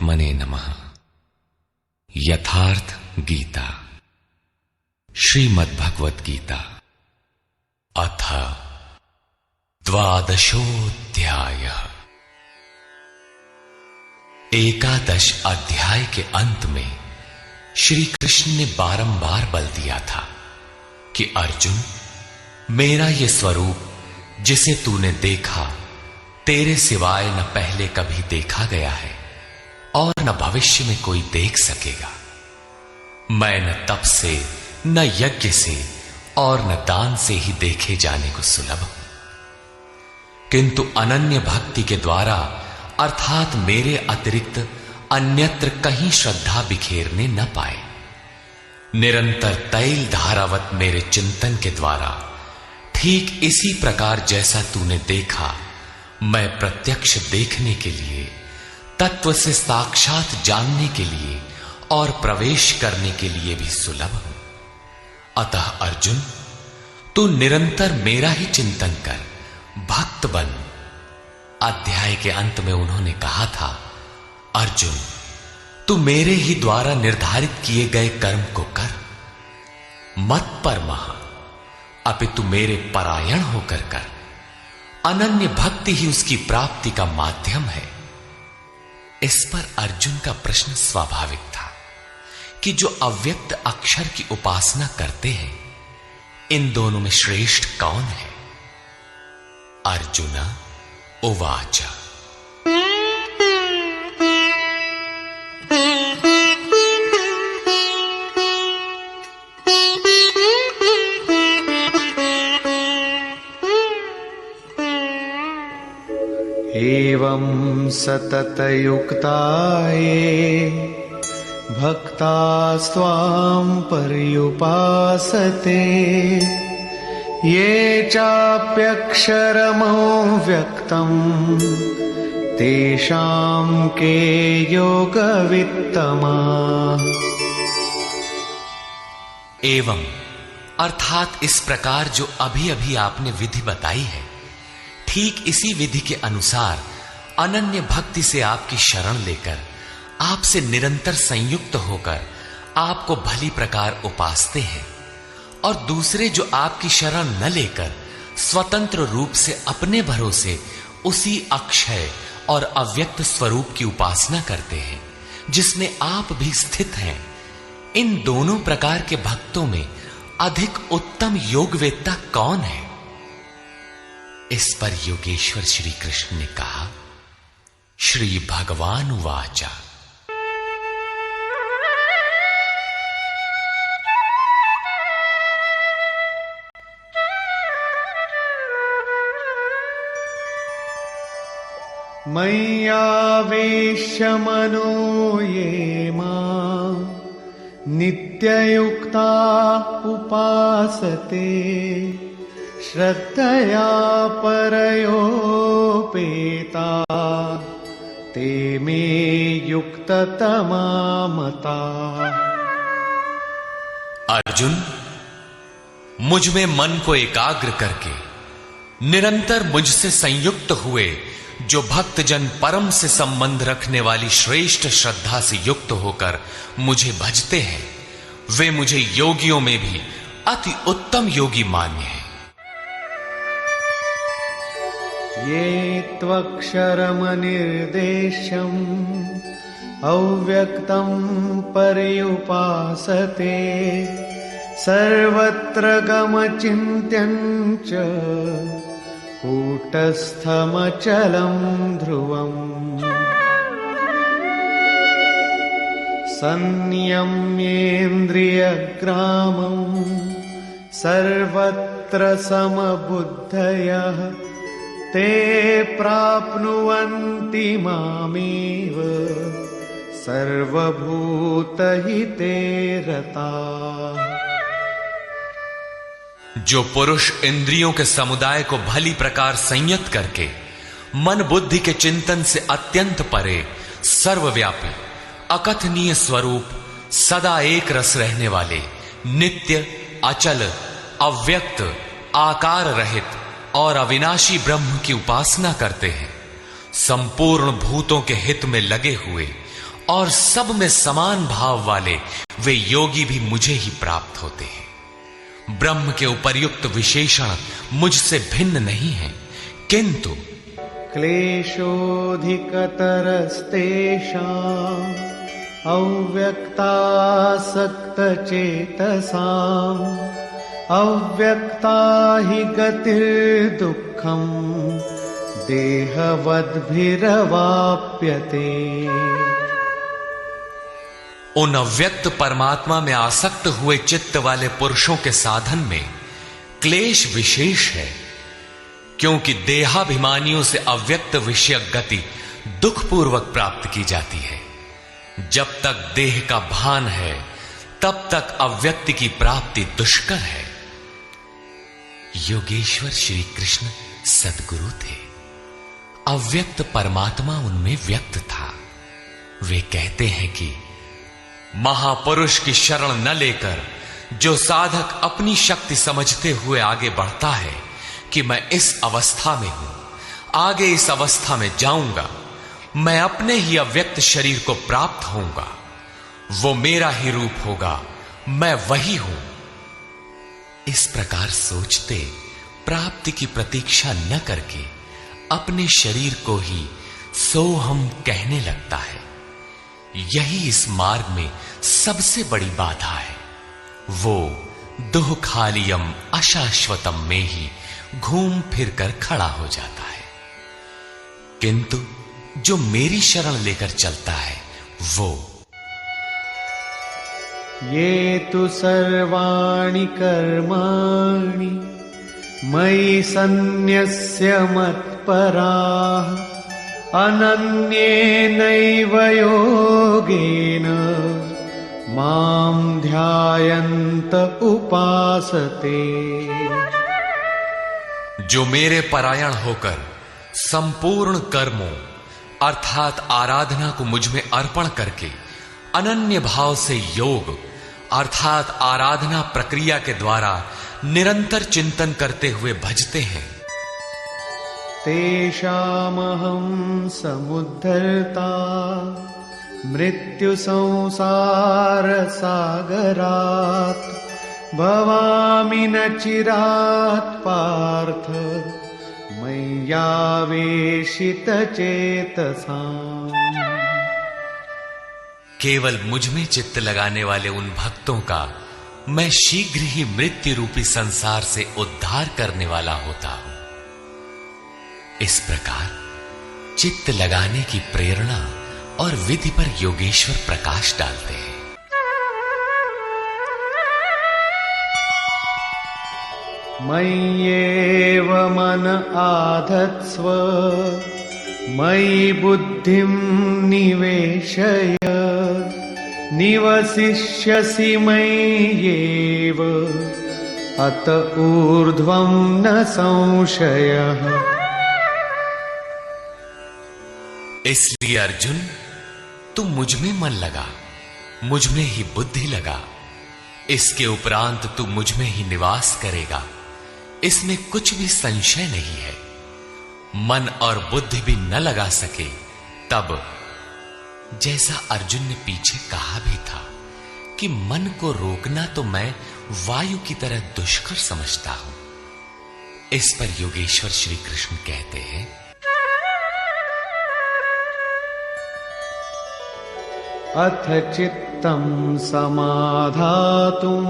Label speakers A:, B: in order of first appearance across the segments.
A: परमात्मने नमः। यथार्थ गीता, श्रीमद्भगवत गीता, अथ द्वादशोऽध्यायः। एकादश अध्याय के अंत में श्री कृष्ण ने बारंबार बल दिया था कि अर्जुन, मेरा यह स्वरूप जिसे तूने देखा तेरे सिवाय न पहले कभी देखा गया है और न भविष्य में कोई देख सकेगा। मैं न तप से, न यज्ञ से और न दान से ही देखे जाने को सुलभ हूं, किंतु अनन्य भक्ति के द्वारा अर्थात मेरे अतिरिक्त अन्यत्र कहीं श्रद्धा बिखेरने न पाए, निरंतर तैल धारावत मेरे चिंतन के द्वारा ठीक इसी प्रकार जैसा तूने देखा, मैं प्रत्यक्ष देखने के लिए, तत्व से साक्षात जानने के लिए और प्रवेश करने के लिए भी सुलभ हूं। अतः अर्जुन, तू निरंतर मेरा ही चिंतन कर, भक्त बन। अध्याय के अंत में उन्होंने कहा था, अर्जुन, तू मेरे ही द्वारा निर्धारित किए गए कर्म को कर, मत परमः, अपितु मेरे परायण होकर कर। अनन्य भक्ति ही उसकी प्राप्ति का माध्यम है। इस पर अर्जुन का प्रश्न स्वाभाविक था कि जो अव्यक्त अक्षर की उपासना करते हैं, इन दोनों में श्रेष्ठ कौन है? अर्जुन उवाच,
B: एवं सततयुक्ता ये भक्तास्त्वां पर्युपासते, ये चाप्यक्षरमव्यक्तम् तेषां के योगवित्तमाः।
A: एवं अर्थात इस प्रकार जो अभी अभी आपने विधि बताई है, ठीक इसी विधि के अनुसार अनन्य भक्ति से आपकी शरण लेकर, आपसे निरंतर संयुक्त होकर आपको भली प्रकार उपासते हैं, और दूसरे जो आपकी शरण न लेकर स्वतंत्र रूप से अपने भरोसे उसी अक्षय और अव्यक्त स्वरूप की उपासना करते हैं जिसमें आप भी स्थित हैं, इन दोनों प्रकार के भक्तों में अधिक उत्तम योगवेत्ता कौन है? इस पर योगेश्वर श्री कृष्ण ने कहा, श्री भगवान उवाचा,
B: मय्यावेश्य मनो ये मां नित्ययुक्ता उपासते, श्रद्धया परयोपेता ते मे युक्ततमा मता।
A: अर्जुन, मुझ में मन को एकाग्र करके निरंतर मुझसे संयुक्त हुए जो भक्तजन परम से संबंध रखने वाली श्रेष्ठ श्रद्धा से युक्त होकर मुझे भजते हैं, वे मुझे योगियों में भी अति उत्तम योगी मान्य हैं।
B: ये त्वक्षरमनिर्देश्यम् अव्यक्तं पर्युपासते, सर्वत्र गमचिन्त्यं च कूटस्थमचलं ध्रुवम्, संयम्येन्द्रियग्रामं सर्वत्र समबुद्धयः, ते प्राप्नुवन्ति मामेव सर्वभूतहिते रताः।
A: जो पुरुष इंद्रियों के समुदाय को भली प्रकार संयत करके मन बुद्धि के चिंतन से अत्यंत परे सर्वव्यापी अकथनीय स्वरूप सदा एक रस रहने वाले नित्य अचल अव्यक्त आकार रहित और अविनाशी ब्रह्म की उपासना करते हैं, संपूर्ण भूतों के हित में लगे हुए और सब में समान भाव वाले वे योगी भी मुझे ही प्राप्त होते हैं। ब्रह्म के उपर्युक्त विशेषण मुझसे भिन्न नहीं है, किंतु
B: क्लेशोऽधिकतरस्तेषाम् अव्यक्तासक्तचेतसाम् अव्यक्ता हि गतिर्दुःखम् देहवद्भिरवाप्यते।
A: उन अव्यक्त परमात्मा में आसक्त हुए चित्त वाले पुरुषों के साधन में क्लेश विशेष है, क्योंकि देहाभिमानियों से अव्यक्त विषयक गति दुखपूर्वक प्राप्त की जाती है। जब तक देह का भान है तब तक अव्यक्त की प्राप्ति दुष्कर है। योगेश्वर श्री कृष्ण सद्गुरु थे। अव्यक्त परमात्मा उनमें व्यक्त था। वे कहते हैं कि महापुरुष की शरण न लेकर जो साधक अपनी शक्ति समझते हुए आगे बढ़ता है कि मैं इस अवस्था में हूं, आगे इस अवस्था में जाऊंगा, मैं अपने ही अव्यक्त शरीर को प्राप्त होऊंगा, वो मेरा ही रूप होगा, मैं वही हूं। इस प्रकार सोचते प्राप्ति की प्रतीक्षा न करके अपने शरीर को ही सोहम कहने लगता है। यही इस मार्ग में सबसे बड़ी बाधा है। वो दुःखालियम अशाश्वतम में ही घूम फिर कर खड़ा हो जाता है। किंतु जो मेरी शरण लेकर चलता है वो
B: ये तु सर्वाणि कर्माणि मयि सन्न्यस्य मत्पराः अनन्येनैव योगेन मां ध्यायन्त उपासते।
A: जो मेरे परायण होकर संपूर्ण कर्मों अर्थात आराधना को मुझ में अर्पण करके अनन्य भाव से योग अर्थात आराधना प्रक्रिया के द्वारा निरंतर चिंतन करते हुए भजते हैं।
B: तेषामहं समुद्धर्ता मृत्यु संसार सागरात् भवामि न चिरात् पार्थ मय्यावेशितचेतसाम्।
A: केवल मुझ में चित्त लगाने वाले उन भक्तों का मैं शीघ्र ही मृत्यु रूपी संसार से उद्धार करने वाला होता हूं। इस प्रकार चित्त लगाने की प्रेरणा और विधि पर योगेश्वर प्रकाश डालते हैं।
B: मय्येव मन आधत्स्व मयि बुद्धिं निवेशय निवसिष्यसि मय्येव अत ऊर्ध्वं न संशयः।
A: इसलिए अर्जुन, तू मुझ में मन लगा, मुझ में ही बुद्धि लगा। इसके उपरांत तू मुझ में ही निवास करेगा, इसमें कुछ भी संशय नहीं है। मन और बुद्धि भी न लगा सके तब, जैसा अर्जुन ने पीछे कहा भी था कि मन को रोकना तो मैं वायु की तरह दुष्कर समझता हूं। इस पर योगेश्वर श्री कृष्ण कहते हैं,
B: अथ चित्तं समाधातुं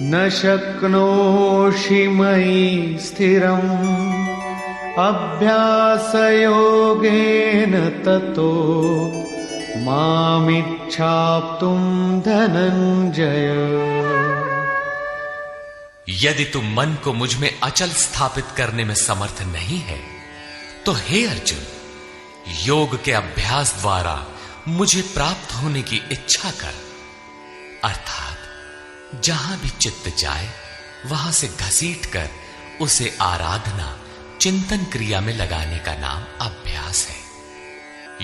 B: न शक्नोषि मयि स्थिरम् अभ्यासयोगेन ततो मामिच्छाप्तुं धनंजय।
A: यदि तू मन को मुझ में अचल स्थापित करने में समर्थ नहीं है तो हे अर्जुन, योग के अभ्यास द्वारा मुझे प्राप्त होने की इच्छा कर। अर्थात जहां भी चित्त जाए वहां से घसीट कर उसे आराधना चिंतन क्रिया में लगाने का नाम अभ्यास है।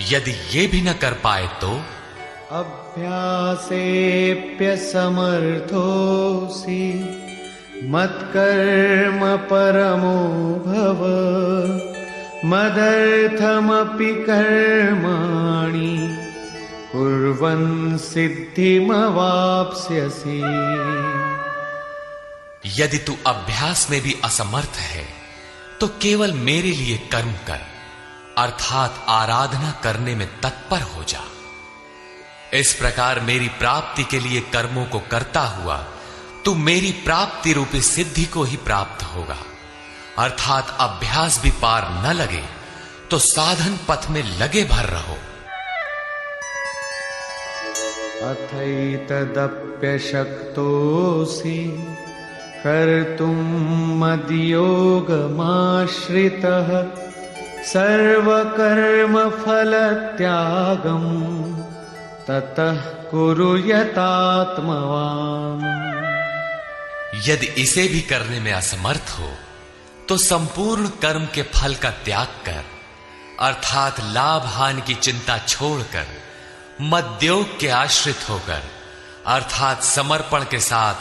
A: यदि ये भी न कर पाए तो
B: अभ्यासेऽप्यसमर्थोऽसि मत्कर्म परमो भव मदर्थमपि कर्माणि कुर्वन् सिद्धिमवाप्स्यसि।
A: यदि तू अभ्यास में भी असमर्थ है तो केवल मेरे लिए कर्म कर, अर्थात आराधना करने में तत्पर हो जा। इस प्रकार मेरी प्राप्ति के लिए कर्मों को करता हुआ तू मेरी प्राप्ति रूपी सिद्धि को ही प्राप्त होगा। अर्थात अभ्यास भी पार न लगे तो साधन पथ में लगे भर रहो।
B: अथैतदप्यशक्तोऽसि कर्तुं मद्योगमाश्रितः सर्वकर्मफलत्यागं ततः कुरु यतात्मवान्।
A: यदि इसे भी करने में असमर्थ हो तो संपूर्ण कर्म के फल का त्याग कर, अर्थात लाभ हानि की चिंता छोड़कर मद्योग के आश्रित होकर, अर्थात समर्पण के साथ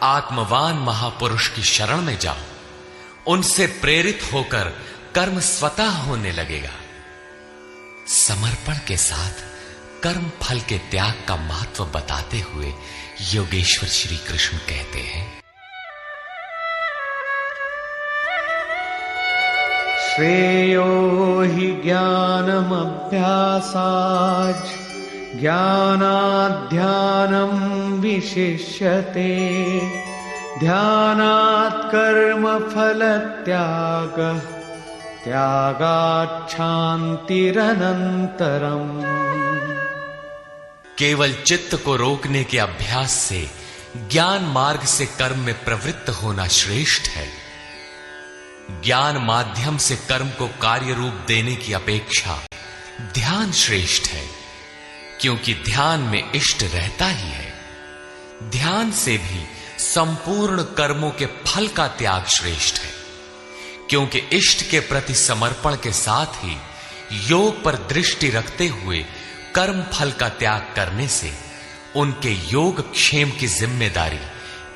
A: आत्मवान महापुरुष की शरण में जाओ। उनसे प्रेरित होकर कर्म स्वतः होने लगेगा। समर्पण के साथ कर्म फल के त्याग का महत्व बताते हुए योगेश्वर श्री कृष्ण कहते हैं,
B: श्रेयो हि ज्ञानमभ्यासाच् ज्ञानाध्यानं विशिष्यते ध्यानात् कर्मफलत्यागः त्यागात् शान्तिरनन्तरम्।
A: केवल चित्त को रोकने के अभ्यास से ज्ञान मार्ग से कर्म में प्रवृत्त होना श्रेष्ठ है। ज्ञान माध्यम से कर्म को कार्य रूप देने की अपेक्षा ध्यान श्रेष्ठ है, क्योंकि ध्यान में इष्ट रहता ही है। ध्यान से भी संपूर्ण कर्मों के फल का त्याग श्रेष्ठ है, क्योंकि इष्ट के प्रति समर्पण के साथ ही योग पर दृष्टि रखते हुए कर्म फल का त्याग करने से उनके योग क्षेम की जिम्मेदारी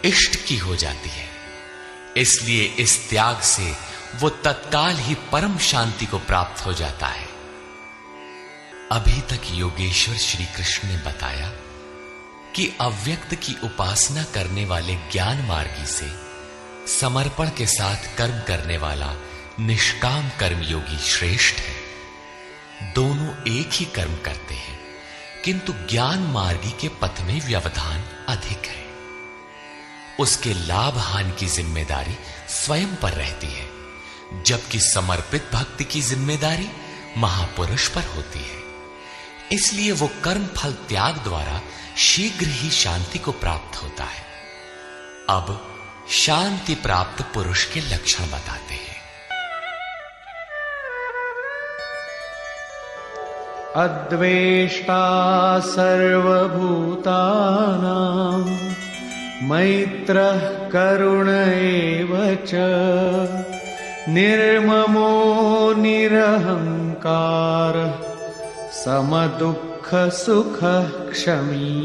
A: इष्ट की हो जाती है। इसलिए इस त्याग से वो तत्काल ही परम शांति को प्राप्त हो जाता है। अभी तक योगेश्वर श्री कृष्ण ने बताया कि अव्यक्त की उपासना करने वाले ज्ञान मार्गी से समर्पण के साथ कर्म करने वाला निष्काम कर्मयोगी श्रेष्ठ है। दोनों एक ही कर्म करते हैं, किंतु ज्ञान मार्गी के पथ में व्यवधान अधिक है। उसके लाभ हानि की जिम्मेदारी स्वयं पर रहती है, जबकि समर्पित भक्ति की जिम्मेदारी महापुरुष पर होती है। इसलिए वो कर्म फल त्याग द्वारा शीघ्र ही शांति को प्राप्त होता है। अब शांति प्राप्त पुरुष के लक्षण बताते हैं।
B: अद्वेष्टा सर्वभूतानां मैत्रः करुण एव च निर्ममो निरहंकारः समदुःख सुखः क्षमी।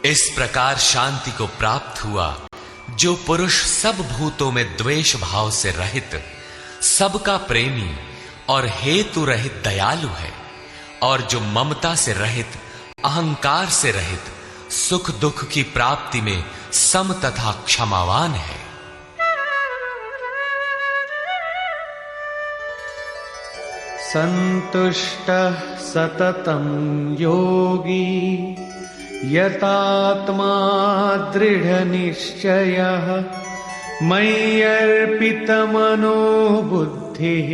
A: इस प्रकार शांति को प्राप्त हुआ जो पुरुष सब भूतों में द्वेष भाव से रहित, सबका प्रेमी और हेतु रहित दयालु है, और जो ममता से रहित, अहंकार से रहित, सुख दुख की प्राप्ति में सम तथा क्षमावान है।
B: संतुष्टः सततं योगी यतात्मा दृढ़निश्चयः मय्यर्पितमनो बुद्धिः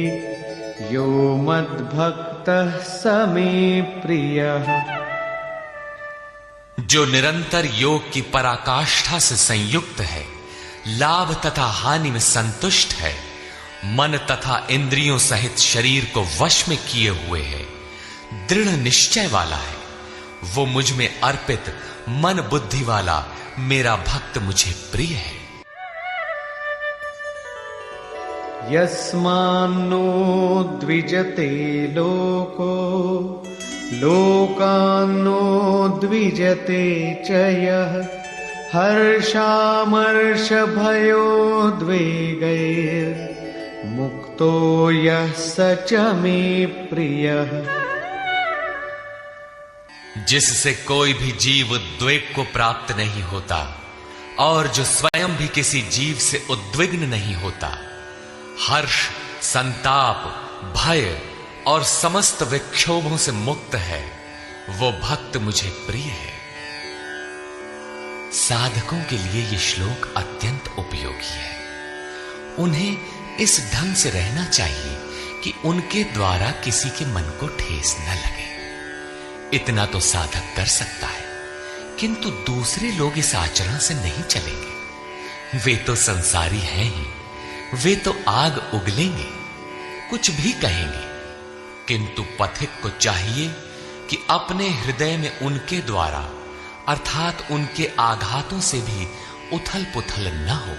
B: यो मद्भक्तः स मे प्रियः।
A: जो निरंतर योग की पराकाष्ठा से संयुक्त है, लाभ तथा हानि में संतुष्ट है, मन तथा इंद्रियों सहित शरीर को वश में किए हुए है, दृढ़ निश्चय वाला है, वो मुझ में अर्पित मन बुद्धि वाला मेरा भक्त मुझे प्रिय है।
B: यस्मान्नो द्विजते लोको लोकान्नो द्विजते च यः हर्षामर्षभयोद्वेगैर्मुक्तो यः स च मे प्रियः।
A: जिससे कोई भी जीव उद्वेग को प्राप्त नहीं होता और जो स्वयं भी किसी जीव से उद्विग्न नहीं होता, हर्ष, संताप, भय और समस्त विक्षोभों से मुक्त है, वो भक्त मुझे प्रिय है। साधकों के लिए यह श्लोक अत्यंत उपयोगी है। उन्हें इस ढंग से रहना चाहिए कि उनके द्वारा किसी के मन को ठेस न लगे। इतना तो साधक कर सकता है, किंतु दूसरे लोग इस आचरण से नहीं चलेंगे। वे तो संसारी हैं ही, वे तो आग उगलेंगे, कुछ भी कहेंगे, किंतु पथिक को चाहिए कि अपने हृदय में उनके द्वारा अर्थात उनके आघातों से भी उथल पुथल न हो,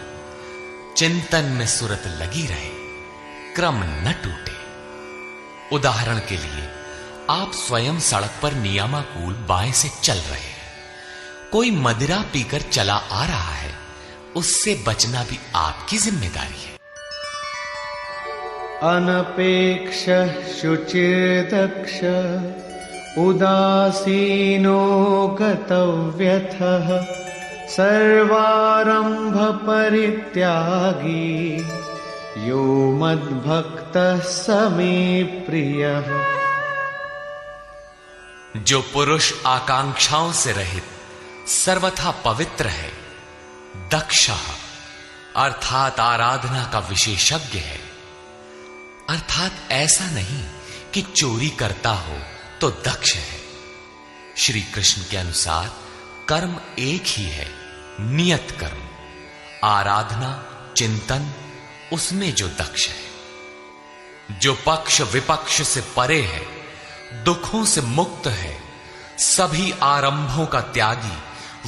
A: चिंतन में सुरत लगी रहे, क्रम न टूटे। उदाहरण के लिए, आप स्वयं सड़क पर नियमानुकूल बाएं से चल रहे हैं, कोई मदिरा पीकर चला आ रहा है, उससे बचना भी आपकी जिम्मेदारी है।
B: अनपेक्ष शुचिर्दक्ष उदासीनो गतव्यथः सर्वारंभ परित्यागी यो मद्भक्तः स मे प्रियः।
A: जो पुरुष आकांक्षाओं से रहित सर्वथा पवित्र है, दक्ष अर्थात आराधना का विशेषज्ञ है, अर्थात ऐसा नहीं कि चोरी करता हो तो दक्ष है। श्री कृष्ण के अनुसार कर्म एक ही है, नियत कर्म, आराधना, चिंतन, उसमें जो दक्ष है। जो पक्ष विपक्ष से परे है, दुखों से मुक्त है, सभी आरंभों का त्यागी,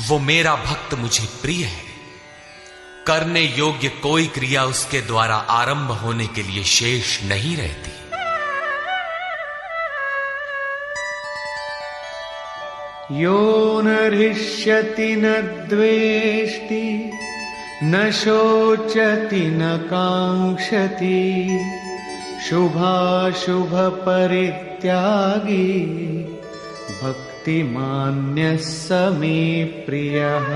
A: वो मेरा भक्त मुझे प्रिय है। करने योग्य कोई क्रिया उसके द्वारा आरंभ होने के लिए शेष नहीं रहती।
B: यो न हृष्यति न द्वेष्टि न शोचति न कांक्षति शुभाशुभ परित्यागी भक्तिमान्यः स मे प्रियः।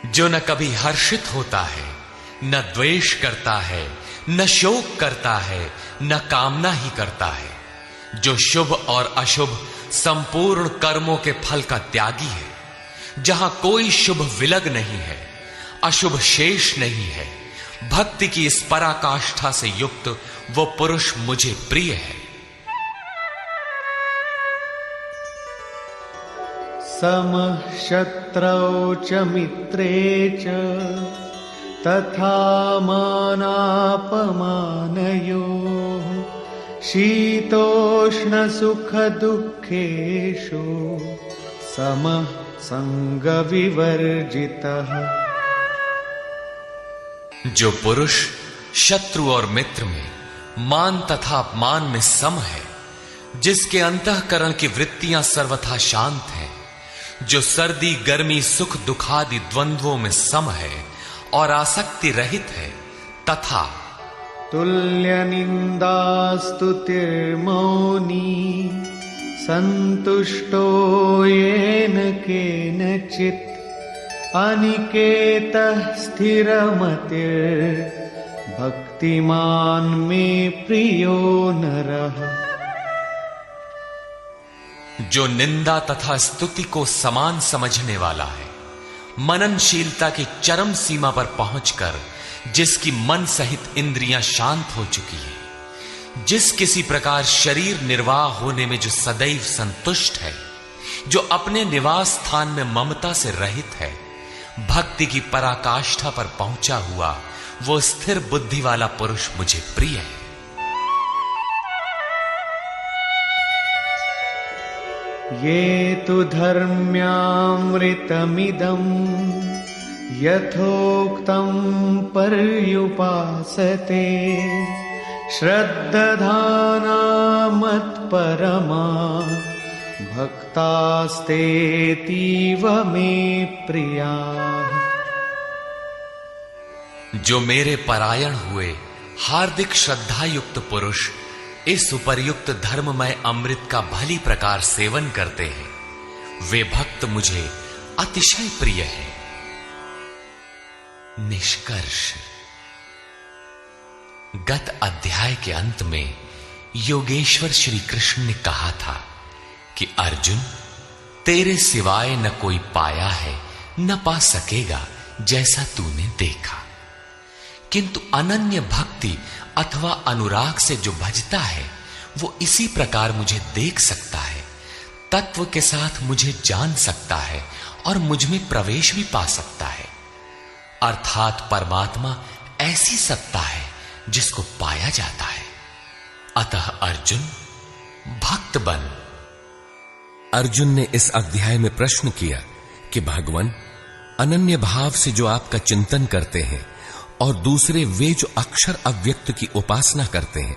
A: जो न कभी हर्षित होता है, न द्वेष करता है, न शोक करता है, न कामना ही करता है, जो शुभ और अशुभ संपूर्ण कर्मों के फल का त्यागी है, जहां कोई शुभ विलग नहीं है, अशुभ शेष नहीं है, भक्ति की इस पराकाष्ठा से युक्त वो पुरुष मुझे प्रिय है।
B: समः शत्रौ च मित्रे च तथा मानापमानयोः शीतोष्ण सुख दुःखेषु समः संग विवर्जितः।
A: जो पुरुष शत्रु और मित्र में, मान तथा अपमान में सम है, जिसके अंतःकरण की वृत्तियां सर्वथा शांत हैं, जो सर्दी गर्मी सुख दुखादि द्वंद्वों में सम है और आसक्ति रहित है, तथा
B: तुल्य निंदा स्तुतिर्मौनी संतुष्टो येन केनचित् अनिकेतः स्थिरमतिर् भक्तिमान मे प्रियो नरः।
A: जो निंदा तथा स्तुति को समान समझने वाला है, मननशीलता की चरम सीमा पर पहुंचकर जिसकी मन सहित इंद्रियां शांत हो चुकी है, जिस किसी प्रकार शरीर निर्वाह होने में जो सदैव संतुष्ट है, जो अपने निवास स्थान में ममता से रहित है, भक्ति की पराकाष्ठा पर पहुंचा हुआ वो स्थिर बुद्धि वाला पुरुष मुझे प्रिय है।
B: ये तु धर्म्यामृतमिदं यथोक्तं पर्युपासते श्रद्धाना मत्परमा भक्तास्तेतीव मे प्रिया।
A: जो मेरे परायण हुए हार्दिक श्रद्धायुक्त पुरुष इस उपर्युक्त धर्ममय अमृत का भली प्रकार सेवन करते हैं, वे भक्त मुझे अतिशय प्रिय है। निष्कर्ष, गत अध्याय के अंत में योगेश्वर श्री कृष्ण ने कहा था कि अर्जुन, तेरे सिवाय न कोई पाया है न पा सकेगा जैसा तूने देखा, किंतु अनन्य भक्ति अथवा अनुराग से जो भजता है वो इसी प्रकार मुझे देख सकता है, तत्व के साथ मुझे जान सकता है और मुझ में प्रवेश भी पा सकता है। अर्थात परमात्मा ऐसी सत्ता है जिसको पाया जाता है। अतः अर्जुन, भक्त बन।
C: अर्जुन ने इस अध्याय में प्रश्न किया कि भगवान, अनन्य भाव से जो आपका चिंतन करते हैं और दूसरे वे जो अक्षर अव्यक्त की उपासना करते हैं,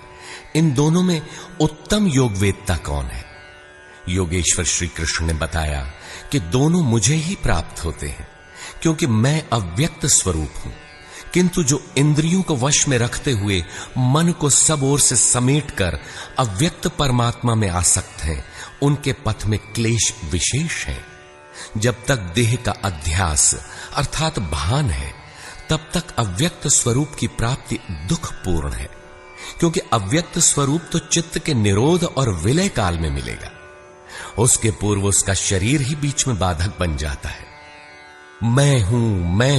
C: इन दोनों में उत्तम योगवेदता कौन है? योगेश्वर श्री कृष्ण ने बताया कि दोनों मुझे ही प्राप्त होते हैं, क्योंकि मैं अव्यक्त स्वरूप हूं, किंतु जो इंद्रियों को वश में रखते हुए मन को सब ओर से समेटकर अव्यक्त परमात्मा में आसक्त हैं, उनके पथ में क्लेश विशेष है। जब तक देह का अध्यास अर्थात भान है, तब तक अव्यक्त स्वरूप की प्राप्ति दुखपूर्ण है, क्योंकि अव्यक्त स्वरूप तो चित्त के निरोध और विलय काल में मिलेगा। उसके पूर्व उसका शरीर ही बीच में बाधक बन जाता है। मैं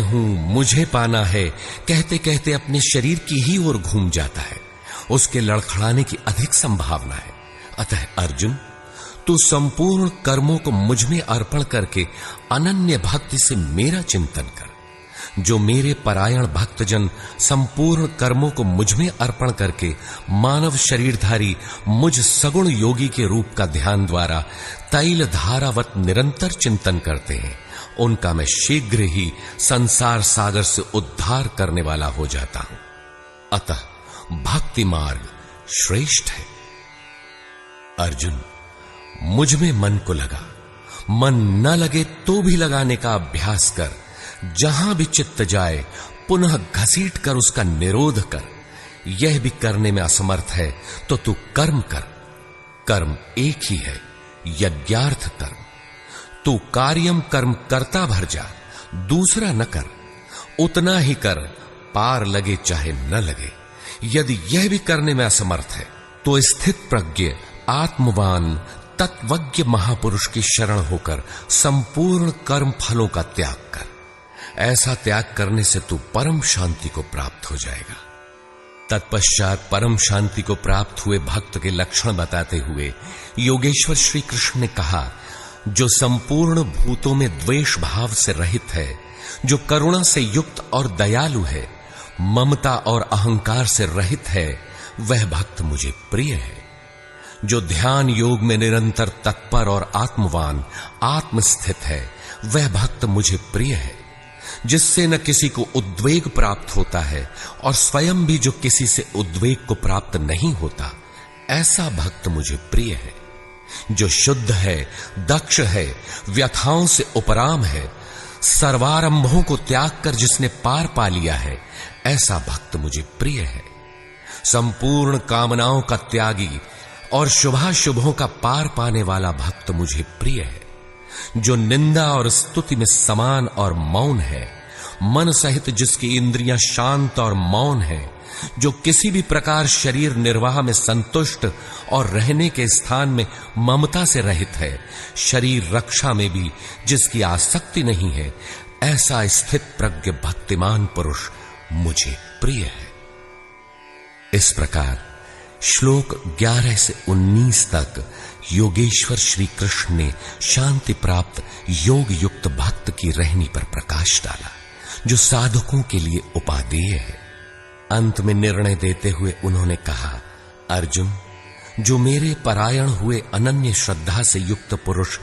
C: हूं, मुझे पाना है कहते कहते अपने शरीर की ही ओर घूम जाता है। उसके लड़खड़ाने की अधिक संभावना है। अतः अर्जुन, तू संपूर्ण कर्मों को मुझ में अर्पण करके अनन्य भक्ति से मेरा चिंतन कर। जो मेरे परायण भक्तजन संपूर्ण कर्मों को मुझ में अर्पण करके मानव शरीरधारी मुझ सगुण योगी के रूप का ध्यान द्वारा तैल धारावत निरंतर चिंतन करते हैं, उनका मैं शीघ्र ही संसार सागर से उद्धार करने वाला हो जाता हूं। अतः भक्ति मार्ग श्रेष्ठ है। अर्जुन, मुझ में मन को लगा, मन न लगे तो भी लगाने का अभ्यास कर। जहां भी चित्त जाए पुनः घसीट कर उसका निरोध कर। यह भी करने में असमर्थ है तो तू कर्म कर। कर्म एक ही है, यज्ञार्थ कर्म। तू कार्यम कर्म करता भर जा, दूसरा न कर। उतना ही कर, पार लगे चाहे न लगे। यदि यह भी करने में असमर्थ है तो स्थित प्रज्ञ आत्मवान तत्वज्ञ महापुरुष की शरण होकर संपूर्ण कर्म फलों का त्याग कर। ऐसा त्याग करने से तू परम शांति को प्राप्त हो जाएगा। तत्पश्चात परम शांति को प्राप्त हुए भक्त के लक्षण बताते हुए योगेश्वर श्री कृष्ण ने कहा, जो संपूर्ण भूतों में द्वेष भाव से रहित है, जो करुणा से युक्त और दयालु है, ममता और अहंकार से रहित है, वह भक्त मुझे प्रिय है। जो ध्यान योग में निरंतर तत्पर और आत्मवान आत्मस्थित है, वह भक्त मुझे प्रिय है। जिससे न किसी को उद्वेग प्राप्त होता है और स्वयं भी जो किसी से उद्वेग को प्राप्त नहीं होता, ऐसा भक्त मुझे प्रिय है। जो शुद्ध है, दक्ष है, व्यथाओं से उपराम है, सर्वारंभों को त्याग कर जिसने पार पा लिया है, ऐसा भक्त मुझे प्रिय है। संपूर्ण कामनाओं का त्यागी और शुभाशुभों का पार पाने वाला भक्त मुझे प्रिय है। जो निंदा और स्तुति में समान और मौन है, मन सहित जिसकी इंद्रियां शांत और मौन है, जो किसी भी प्रकार शरीर निर्वाह में संतुष्ट और रहने के स्थान में ममता से रहित है, शरीर रक्षा में भी जिसकी आसक्ति नहीं है, ऐसा स्थित प्रज्ञ भक्तिमान पुरुष मुझे प्रिय है। इस प्रकार श्लोक 11 से 19 तक योगेश्वर श्री कृष्ण ने शांति प्राप्त योग युक्त भक्त की रहनी पर प्रकाश डाला, जो साधकों के लिए उपादेय है। अंत में निर्णय देते हुए उन्होंने कहा, अर्जुन, जो मेरे परायण हुए अनन्य श्रद्धा से युक्त पुरुष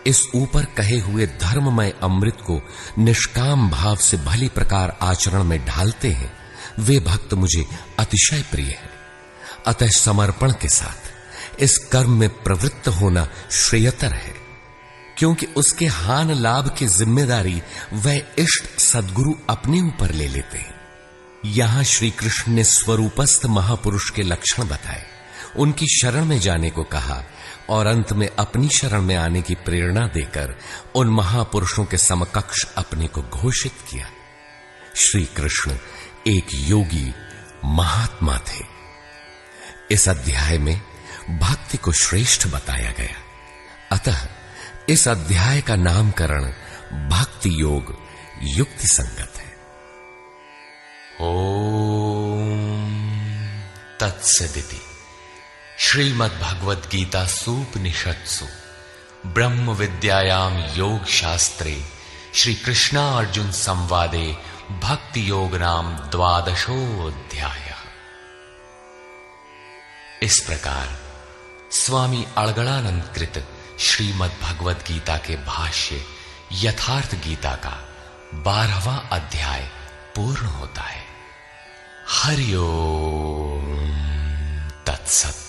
C: इस ऊपर कहे हुए धर्ममय अमृत को निष्काम भाव से भली प्रकार आचरण में ढालते हैं, वे भक्त मुझे अतिशय प्रिय है। अतः समर्पण के साथ इस कर्म में प्रवृत्त होना श्रेयतर है, क्योंकि उसके हान लाभ की जिम्मेदारी वह इष्ट सद्गुरु अपने ऊपर ले लेते हैं। यहां श्री कृष्ण ने स्वरूपस्थ महापुरुष के लक्षण बताए, उनकी शरण में जाने को कहा और अंत में अपनी शरण में आने की प्रेरणा देकर उन महापुरुषों के समकक्ष अपने को घोषित किया। श्री कृष्ण एक योगी महात्मा थे। इस अध्याय में भक्ति को श्रेष्ठ बताया गया, अतः इस अध्याय का नामकरण भक्ति योग युक्ति संगत है।
A: ओम तत्सदिति श्रीमद् भगवद गीता सूपनिषत्सु ब्रह्म विद्यायाम योग शास्त्रे श्री कृष्णा अर्जुन संवादे भक्ति योग नाम 12वां। इस प्रकार स्वामी अड़गड़ानंद कृत श्रीमद् भगवद गीता के भाष्य यथार्थ गीता का 12वां अध्याय पूर्ण होता है। हरि ओम तत्सत।